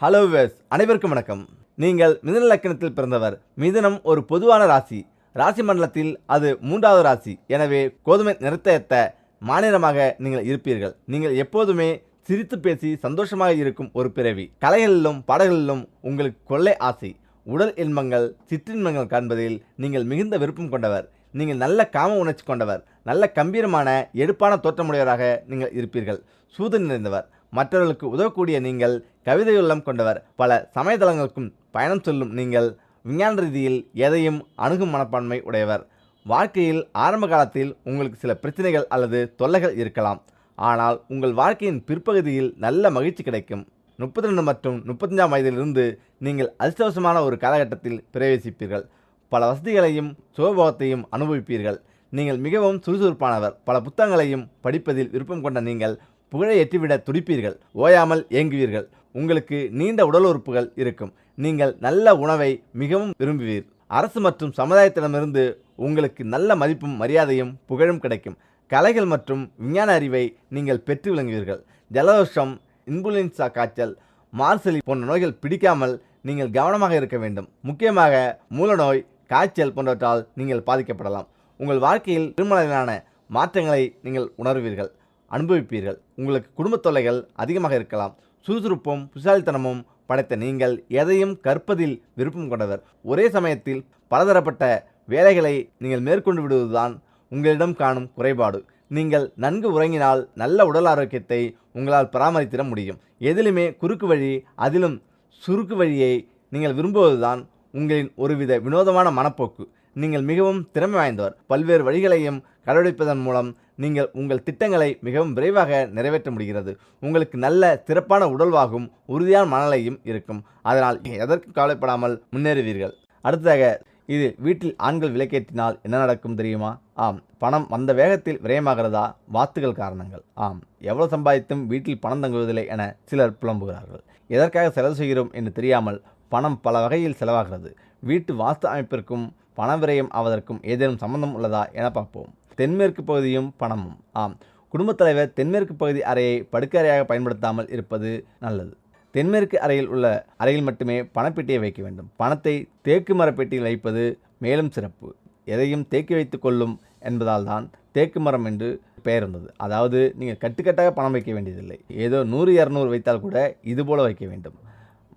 Hello viewers, அனைவருக்கும் வணக்கம். நீங்கள் மிதுன லக்கணத்தில் பிறந்தவர். மிதுனம் ஒரு பொதுவான ராசி. ராசி மண்டலத்தில் அது 3வது ராசி. எனவே கோதுமை நிறத்தையத்த மாநிலமாக நீங்கள் இருப்பீர்கள். நீங்கள் எப்போதுமே சிரித்து பேசி சந்தோஷமாக இருக்கும் ஒரு பிறவி. கலைகளிலும் பாடல்களிலும் உங்களுக்கு கொள்ளை ஆசை. உடல் இன்பங்கள் சிற்றின்பங்கள் காண்பதில் நீங்கள் மிகுந்த விருப்பம் கொண்டவர். நீங்கள் நல்ல காம உணர்ச்சி கொண்டவர். நல்ல கம்பீரமான எடுப்பான தோற்றமுடையவராக நீங்கள் இருப்பீர்கள். சூது நிறைந்தவர். மற்றவர்களுக்கு உதவக்கூடிய நீங்கள் கவிதை உள்ளம் கொண்டவர். பல சமயதளங்களுக்கும் பயணம் செல்லும் நீங்கள் விஞ்ஞான ரீதியில் எதையும் அணுகும் மனப்பான்மை உடையவர். வாழ்க்கையில் ஆரம்ப காலத்தில் உங்களுக்கு சில பிரச்சனைகள் அல்லது தொல்லைகள் இருக்கலாம். ஆனால் உங்கள் வாழ்க்கையின் பிற்பகுதியில் நல்ல மகிழ்ச்சி கிடைக்கும். 32 மற்றும் 35ஆம் வயதிலிருந்து நீங்கள் அதிர்ஷ்டவசமான ஒரு காலகட்டத்தில் பிரவேசிப்பீர்கள். பல வசதிகளையும் சுகபோகத்தையும் அனுபவிப்பீர்கள். நீங்கள் மிகவும் சுறுசுறுப்பானவர். பல புத்தகங்களையும் படிப்பதில் விருப்பம் கொண்ட நீங்கள் புகழை எட்டிவிட துடிப்பீர்கள். ஓயாமல் ஏங்குவீர்கள். உங்களுக்கு நீண்ட உடல் உறுப்புகள் இருக்கும். நீங்கள் நல்ல உணவை மிகவும் விரும்புவீர். அரசு மற்றும் சமுதாயத்திடமிருந்து உங்களுக்கு நல்ல மதிப்பும் மரியாதையும் புகழும் கிடைக்கும். கலைகள் மற்றும் விஞ்ஞான அறிவை நீங்கள் பெற்று விளங்குவீர்கள். ஜலதோஷம், இன்ஃபுளுன்சா காய்ச்சல், மார்சலி போன்ற நோய்கள் பிடிக்காமல் நீங்கள் கவனமாக இருக்க வேண்டும். முக்கியமாக மூலநோய், காய்ச்சல் போன்றவற்றால் நீங்கள் பாதிக்கப்படலாம். உங்கள் வாழ்க்கையில் பெருமளவிலான மாற்றங்களை நீங்கள் உணர்வீர்கள், அனுபவிப்பீர்கள். உங்களுக்கு குடும்ப தொல்லைகள் அதிகமாக இருக்கலாம். சுறுசுறுப்பும் புத்திசாலித்தனமும் படைத்த நீங்கள் எதையும் கற்பதில் விருப்பம் கொண்டவர். ஒரே சமயத்தில் பலதரப்பட்ட வேலைகளை நீங்கள் மேற்கொண்டு விடுவதுதான் உங்களிடம் காணும் குறைபாடு. நீங்கள் நன்கு உறங்கினால் நல்ல உடல் ஆரோக்கியத்தை உங்களால் பராமரித்திட முடியும். எதிலுமே குறுக்கு வழி, அதிலும் சுருக்கு வழியை நீங்கள் விரும்புவதுதான் உங்களின் ஒருவித வினோதமான மனப்போக்கு. நீங்கள் மிகவும் திறமை வாய்ந்தவர். பல்வேறு வழிகளையும் கடைபிடிப்பதன் மூலம் நீங்கள் உங்கள் திட்டங்களை மிகவும் விரைவாக நிறைவேற்ற முடிகிறது. உங்களுக்கு நல்ல சிறப்பான உடல்வாகும் உறுதியான மனநிலையும் இருக்கும். அதனால் எதற்கும் கவலைப்படாமல் முன்னேறுவீர்கள். அடுத்ததாக, இது வீட்டில் ஆண்கள் விளக்கேற்றினால் என்ன நடக்கும் தெரியுமா? ஆம், பணம் வந்த வேகத்தில் விரயமாகிறதா? வாத்துகள் காரணங்கள். ஆம், எவ்வளவு சம்பாதித்தும் வீட்டில் பணம் தங்குவதில்லை என சிலர் புலம்புகிறார்கள். எதற்காக செலவு செய்கிறோம் என்று தெரியாமல் பணம் பல வகையில் செலவாகிறது. வீட்டு வாஸ்து அமைப்பிற்கும் பண விரயம் ஆவதற்கும் ஏதேனும் சம்பந்தம் உள்ளதா என பார்ப்போம். தென்மேற்கு பகுதியும் பணமும். ஆம், குடும்பத் தலைவர் தென்மேற்கு பகுதி அறையை படுக்கை அறையாக பயன்படுத்தாமல் இருப்பது நல்லது. தென்மேற்கு அறையில் உள்ள அறையில் மட்டுமே பணப்பெட்டியை வைக்க வேண்டும். பணத்தை தேக்கு மரப்பெட்டியில் வைப்பது மேலும் சிறப்பு. எதையும் தேக்கி வைத்து கொள்ளும் என்பதால் தான் தேக்கு மரம் என்று பெயர் இருந்தது. அதாவது நீங்கள் கட்டுக்கட்டாக பணம் வைக்க வேண்டியதில்லை. ஏதோ 100-200 வைத்தால் கூட இதுபோல வைக்க வேண்டும்.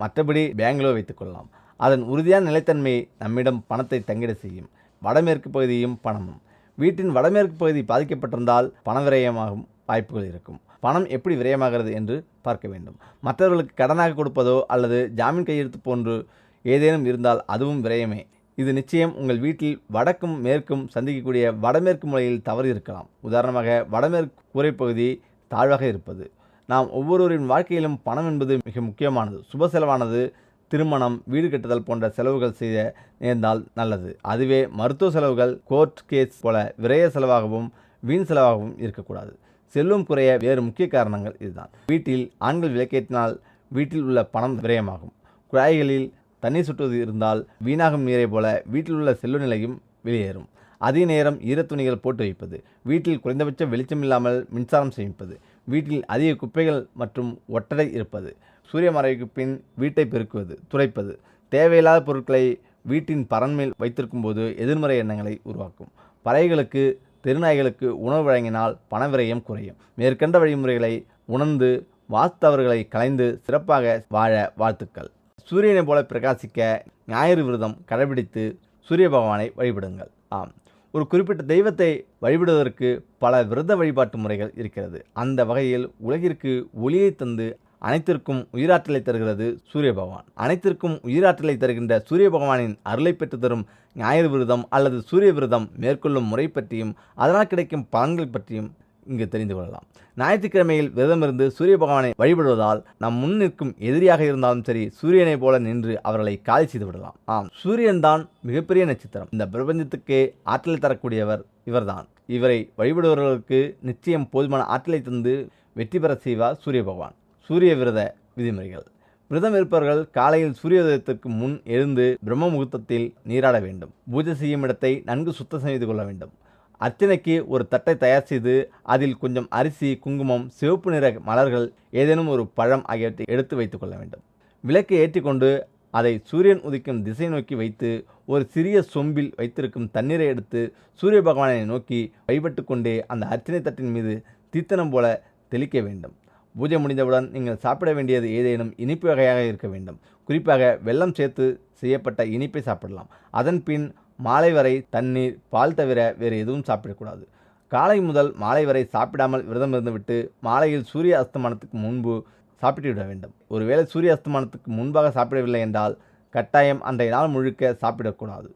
மற்றபடி பேங்கிலோ வைத்துக்கொள்ளலாம். அதன் உறுதியான நிலைத்தன்மை நம்மிடம் பணத்தை தங்கிட செய்யும். வடமேற்கு பகுதியும் பணமும். வீட்டின் வடமேற்கு பகுதி பாதிக்கப்பட்டிருந்தால் பண விரயமாகும் வாய்ப்புகள் இருக்கும். பணம் எப்படி விரயமாகிறது என்று பார்க்க வேண்டும். மற்றவர்களுக்கு கடனாக கொடுப்பதோ அல்லது ஜாமீன் கையெழுத்து போன்று ஏதேனும் இருந்தால் அதுவும் விரயமே. இது நிச்சயம் உங்கள் வீட்டில் வடக்கும் மேற்கும் சந்திக்கக்கூடிய வடமேற்கு மூலையில் தவறு இருக்கலாம். உதாரணமாக, வடமேற்கு கூரைப்பகுதி தாழ்வாக இருப்பது. நாம் ஒவ்வொருவரின் வாழ்க்கையிலும் பணம் என்பது மிக முக்கியமானது. சுப செலவானது திருமணம், வீடு கட்டுதல் போன்ற செலவுகள் செய்ய நேர்ந்தால் நல்லது. அதுவே மருத்துவ செலவுகள், கோர்ட் கேஸ் போல விரய செலவாகவும் வீண் செலவாகவும் இருக்கக்கூடாது. செல்வம் குறைய வேறு முக்கிய காரணங்கள் இதுதான். வீட்டில் ஆண்கள் விளக்கேற்றினால் வீட்டில் உள்ள பணம் விரயமாகும். குழாய்களில் தண்ணீர் சுற்றுவது இருந்தால் வீணாகும் நீரை போல வீட்டில் உள்ள செல்வ நிலையும் வெளியேறும். அதே நேரம் ஈரத்துணிகள் போட்டு வைப்பது. வீட்டில் குறைந்தபட்ச வெளிச்சமில்லாமல் மின்சாரம் சேமிப்பது. வீட்டில் அதிக குப்பைகள் மற்றும் ஒட்டடை இருப்பது. சூரிய மறைவுக்கு பின் வீட்டை பெருக்குவது, துடைப்பது. தேவையில்லாத பொருட்களை வீட்டின் பரன்மேல் வைத்திருக்கும் போது எதிர்மறை எண்ணங்களை உருவாக்கும். பறவைகளுக்கு, தெருநாய்களுக்கு உணவு வழங்கினால் பண விரயம் குறையும். மேற்கண்ட வழிமுறைகளை உணர்ந்து வாஸ்தவர்களை கலைந்து சிறப்பாக வாழ வாழ்த்துக்கள். சூரியனை போல பிரகாசிக்க ஞாயிறு விரதம் கடைபிடித்து சூரிய பகவானை வழிபடுங்கள். ஆம், ஒரு குறிப்பிட்ட தெய்வத்தை வழிபடுவதற்கு பல விரத வழிபாட்டு முறைகள் இருக்கிறது. அந்த வகையில் உலகிற்கு ஒளியை தந்து அனைத்திற்கும் உயிராற்றலை தருகிறது சூரிய பகவான். அனைத்திற்கும் உயிராற்றலை தருகின்ற சூரிய பகவானின் அருளை பெற்று தரும் ஞாயிறு விரதம் அல்லது சூரிய விரதம் மேற்கொள்ளும் முறை பற்றியும் அதனால் கிடைக்கும் பலன்கள் பற்றியும் இங்கு தெரிந்து கொள்ளலாம். ஞாயிற்றுக்கிழமையில் விரதமிருந்து சூரிய பகவானை வழிபடுவதால் நம் முன் நிற்கும் எதிரியாக இருந்தாலும் சரி, சூரியனை போல நின்று அவர்களை காலி செய்து விடலாம். ஆம், சூரியன் தான் மிகப்பெரிய நட்சத்திரம். இந்த பிரபஞ்சத்துக்கே ஆற்றலை தரக்கூடியவர் இவர்தான். இவரை வழிபடுபவர்களுக்கு நிச்சயம் போதுமான ஆற்றலை தந்து வெற்றி பெற செய்வார் சூரிய பகவான். சூரிய விரத விதிமுறைகள். விரதம் இருப்பவர்கள் காலையில் சூரியோதயத்திற்கு முன் எழுந்து பிரம்ம முகூர்த்தத்தில் நீராட வேண்டும். பூஜை செய்யும் இடத்தை நன்கு சுத்தம் செய்து கொள்ள வேண்டும். அர்ச்சனைக்கு ஒரு தட்டை தயார் செய்து அதில் கொஞ்சம் அரிசி, குங்குமம், சிவப்பு நிற மலர்கள், ஏதேனும் ஒரு பழம் ஆகியவற்றை எடுத்து வைத்துக் கொள்ள வேண்டும். விளக்கை ஏற்றிக்கொண்டு அதை சூரியன் உதிக்கும் திசை நோக்கி வைத்து ஒரு சிறிய சொம்பில் வைத்திருக்கும் தண்ணீரை எடுத்து சூரிய பகவானை நோக்கி வழிபட்டு கொண்டே அந்த அர்ச்சனை தட்டின் மீது தீர்த்தனம் போல தெளிக்க வேண்டும். பூஜை முடிந்தவுடன் நீங்கள் சாப்பிட வேண்டியது ஏதேனும் இனிப்பு வகையாக இருக்க வேண்டும். குறிப்பாக வெல்லம் சேர்த்து செய்யப்பட்ட இனிப்பை சாப்பிடலாம். அதன் பின் மாலை வரை தண்ணீர், பால் தவிர வேறு எதுவும் சாப்பிடக்கூடாது. காலை முதல் மாலை வரை சாப்பிடாமல் விரதம் இருந்துவிட்டு மாலையில் சூரிய அஸ்தமானத்துக்கு முன்பு சாப்பிட்டு விட வேண்டும். ஒருவேளை சூரிய அஸ்தமானத்துக்கு முன்பாக சாப்பிடவில்லை என்றால் கட்டாயம் அன்றைய நாள் முழுக்க சாப்பிடக்கூடாது.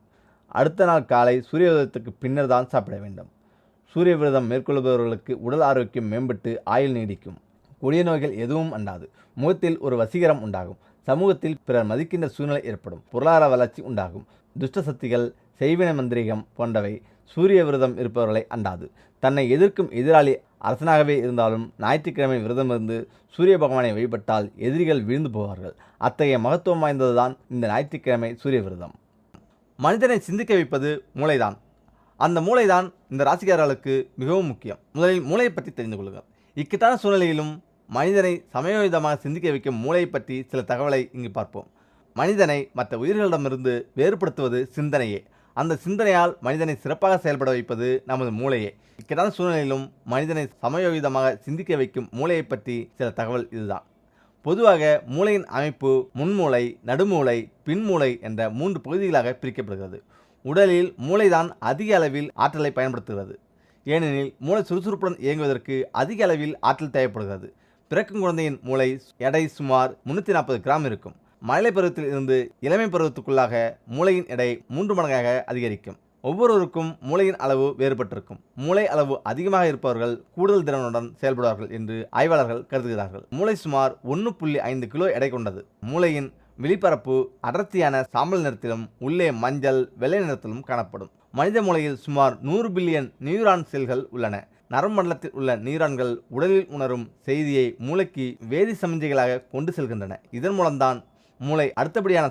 அடுத்த நாள் காலை சூரிய உதயத்துக்கு பின்னர் தான் சாப்பிட வேண்டும். சூரிய விரதம் மேற்கொள்பவர்களுக்கு உடல் ஆரோக்கியம் மேம்பட்டு ஆயுள் நீடிக்கும். கொடிய நோய்கள் எதுவும் அண்டாது. முகத்தில் ஒரு வசீகரம் உண்டாகும். சமூகத்தில் பிறர் மதிக்கின்ற சூழ்நிலை ஏற்படும். பொருளாதார வளர்ச்சி உண்டாகும். துஷ்ட சக்திகள், செய்வின மந்திரிகம் போன்றவை சூரிய விரதம் இருப்பவர்களை அண்டாது. தன்னை எதிர்க்கும் எதிராளி அரசனாகவே இருந்தாலும் ஞாயிற்றுக்கிழமை விரதம் இருந்து சூரிய பகவானை வழிபட்டால் எதிரிகள் வீழ்ந்து போவார்கள். அத்தகைய மகத்துவம் வாய்ந்ததுதான் இந்த ஞாயிற்றுக்கிழமை சூரிய விரதம். மனிதனை சிந்திக்க வைப்பது மூளைதான். அந்த மூளைதான் இந்த ராசிக்காரர்களுக்கு மிகவும் முக்கியம். முதலில் மூளையை பற்றி தெரிந்து கொள்ளுங்கள். இக்கட்டான சூழ்நிலையிலும் மனிதனை சமயோசிதமாக சிந்திக்க வைக்கும் மூளையை பற்றி சில தகவலை இங்கு பார்ப்போம். மனிதனை மற்ற உயிர்களிடமிருந்து வேறுபடுத்துவது சிந்தனையே. அந்த சிந்தனையால் மனிதனை சிறப்பாக செயல்பட வைப்பது நமது மூளையே. இக்கட்டான சூழ்நிலையிலும் மனிதனை சமயோசிதமாக சிந்திக்க வைக்கும் மூளையை பற்றி சில தகவல் இதுதான். பொதுவாக மூளையின் அமைப்பு முன்மூளை, நடுமூளை, பின்மூளை என்ற 3 பகுதிகளாக பிரிக்கப்படுகிறது. உடலில் மூளைதான் அதிக அளவில் ஆற்றலை பயன்படுத்துகிறது. ஏனெனில் மூளை சுறுசுறுப்புடன் இயங்குவதற்கு அதிக அளவில் ஆற்றல் தேவைப்படுகிறது. பிறக்கும் குழந்தையின் மூளை எடை சுமார் 340 கிராம் இருக்கும். மழலை பருவத்தில் இருந்து இளமை பருவத்துக்குள்ளாக மூளையின் எடை 3 மடங்காக அதிகரிக்கும். ஒவ்வொருவருக்கும் மூளையின் அளவு வேறுபட்டிருக்கும். மூளை அளவு அதிகமாக இருப்பவர்கள் கூடுதல் திறனுடன் செயல்படுவார்கள் என்று ஆய்வாளர்கள் கருதுகிறார்கள். மூளை சுமார் 1.5 கிலோ எடை கொண்டது. மூளையின் வெளிப்பரப்பு அடர்த்தியான சாம்பல் நிறத்திலும் உள்ளே மஞ்சள், வெள்ளை நிறத்திலும் காணப்படும். மனித மூளையில் சுமார் 100 பில்லியன் நியூரான் செல்கள் உள்ளன. நரம்பு மண்டலத்தில் உள்ள நியூரான்கள் உடலில் உணரும் செய்தியை மூளைக்கு வேதி சமிஞ்சைகளாக கொண்டு செல்கின்றன. இதன் மூலம்தான் மூளை அடுத்தபடியான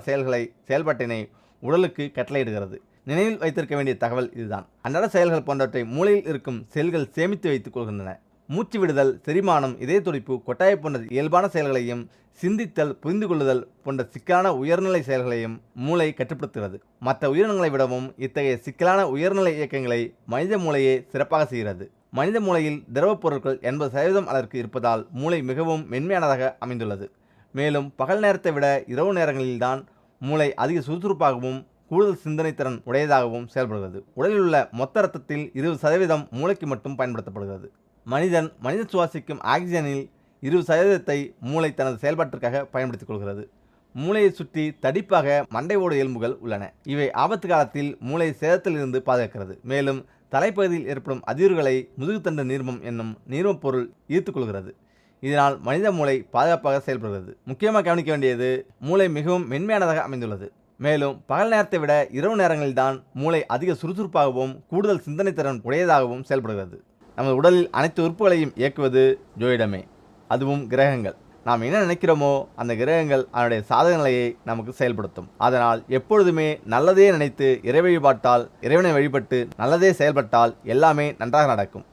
செயல்பாட்டினை உடலுக்கு கட்டளையிடுகிறது. நினைவில் வைத்திருக்க வேண்டிய தகவல் இதுதான். அன்றாட செயல்கள் போன்றவற்றை மூளையில் இருக்கும் செல்கள் சேமித்து வைத்துக் கொள்கின்றன. மூச்சு விடுதல், செரிமானம், இதய துடிப்பு, கொட்டாய் போன்ற இயல்பான செயல்களையும் சிந்தித்தல், புரிந்து கொள்ளுதல் போன்ற சிக்கலான உயர்நிலை செயல்களையும் மூளை கட்டுப்படுத்துகிறது. மற்ற உயிரினங்களை விடவும் இத்தகைய சிக்கலான உயர்நிலை இயக்கங்களை மனித மூளையே சிறப்பாக செய்கிறது. மனித மூளையில் திரவப் பொருட்கள் 80% அளவிற்கு இருப்பதால் மூளை மிகவும் மென்மையானதாக அமைந்துள்ளது. மேலும் பகல் நேரத்தை விட இரவு நேரங்களில்தான் மூளை அதிக சுறுசுறுப்பாகவும் கூடுதல் சிந்தனை திறன் உடையதாகவும் செயல்படுகிறது. உடலில் உள்ள மொத்த இரத்தத்தில் 20% மூளைக்கு மட்டும் பயன்படுத்தப்படுகிறது. மனித சுவாசிக்கும் ஆக்சிஜனில் 20% மூளை தனது செயல்பாட்டிற்காக பயன்படுத்திக் கொள்கிறது. மூளையை சுற்றி தடிப்பாக மண்டை ஓடு எலும்புகள் உள்ளன. இவை ஆபத்து காலத்தில் மூளை சேதத்தில் இருந்து பாதுகாக்கிறது. மேலும் தலைப்பகுதியில் ஏற்படும் அதிர்வுகளை முதுகுத்தண்டு நீர்மம் என்னும் நீர்மப் பொருள் ஈர்த்துக் கொள்கிறது. இதனால் மனித மூளை பாதுகாப்பாக செயல்படுகிறது. முக்கியமாக கவனிக்க வேண்டியது, மூளை மிகவும் மென்மையானதாக அமைந்துள்ளது. மேலும் பகல் நேரத்தை விட இரவு நேரங்களில்தான் மூளை அதிக சுறுசுறுப்பாகவும் கூடுதல் சிந்தனை திறன் உடையதாகவும் செயல்படுகிறது. நமது உடலில் அனைத்து உறுப்புகளையும் இயக்குவது ஜோதிடமே, அதுவும் கிரகங்கள். நாம் என்ன நினைக்கிறோமோ அந்த கிரகங்கள் அதனுடைய சாதக நிலையை நமக்கு செயல்படுத்தும். அதனால் எப்பொழுதுமே நல்லதே நினைத்து இறைவனை வழிபட்டு நல்லதே செயல்பட்டால் எல்லாமே நன்றாக நடக்கும்.